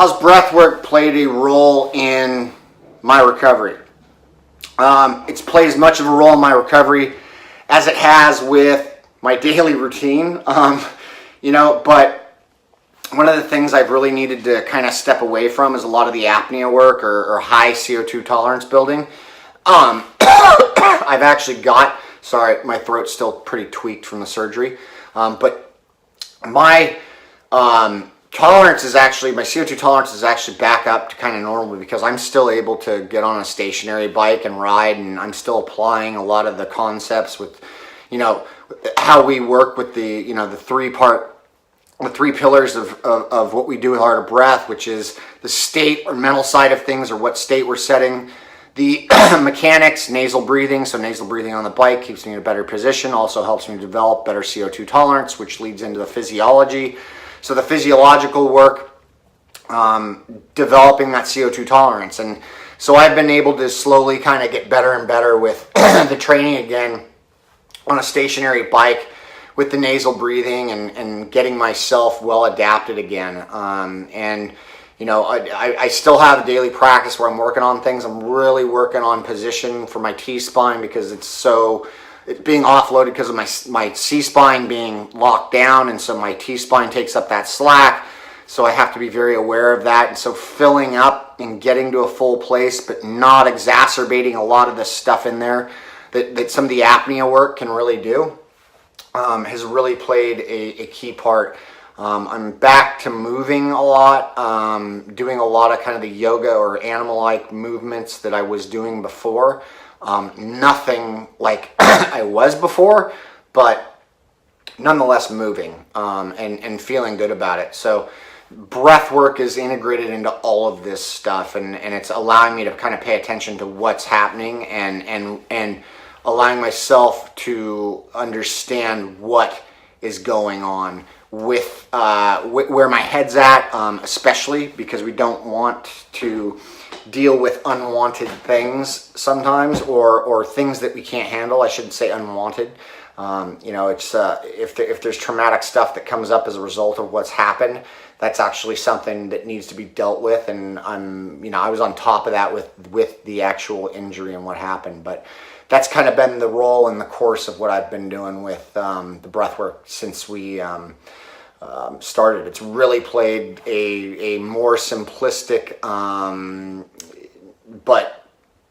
how's breathwork played a role in my recovery? It's played as much of a role in my recovery as it has with my daily routine. But one of the things I've really needed to kind of step away from is a lot of the apnea work or high CO2 tolerance building. I've actually got, sorry, my throat's still pretty tweaked from the surgery, but my tolerance is actually, my CO2 tolerance is actually back up to kind of normal because I'm still able to get on a stationary bike and ride, and I'm still applying a lot of the concepts with, how we work with the, the three pillars of what we do with Art of Breath, which is the state or mental side of things, or what state we're setting. The mechanics, nasal breathing, so nasal breathing on the bike keeps me in a better position, also helps me develop better CO2 tolerance, which leads into the physiology. So the physiological work, developing that CO2 tolerance. And so I've been able to slowly kind of get better and better with the training again on a stationary bike with the nasal breathing and getting myself well adapted again. I still have a daily practice where I'm working on things. I'm really working on position for my T-spine because it's being offloaded because of my C-spine being locked down, and so my T-spine takes up that slack. So I have to be very aware of that. And so filling up and getting to a full place, but not exacerbating a lot of the stuff in there that some of the apnea work can really do, has really played a key part. I'm back to moving a lot, doing a lot of kind of the yoga or animal-like movements that I was doing before. Nothing like I was before, but nonetheless moving and feeling good about it. So breath work is integrated into all of this stuff, and it's allowing me to kind of pay attention to what's happening and allowing myself to understand what is going on with where my head's at, especially because we don't want to deal with unwanted things sometimes, or things that we can't handle. I shouldn't say unwanted. It's if there's traumatic stuff that comes up as a result of what's happened, that's actually something that needs to be dealt with. And I was on top of that with the actual injury and what happened. But that's kind of been the role and the course of what I've been doing with the breathwork since we started. It's really played a more simplistic, but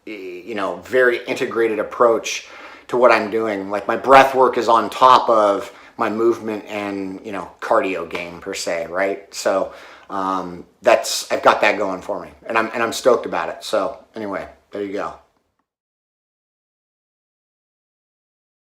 very integrated approach to what I'm doing. Like my breath work is on top of my movement and cardio game per se, right? So I've got that going for me, and I'm stoked about it. So anyway, there you go.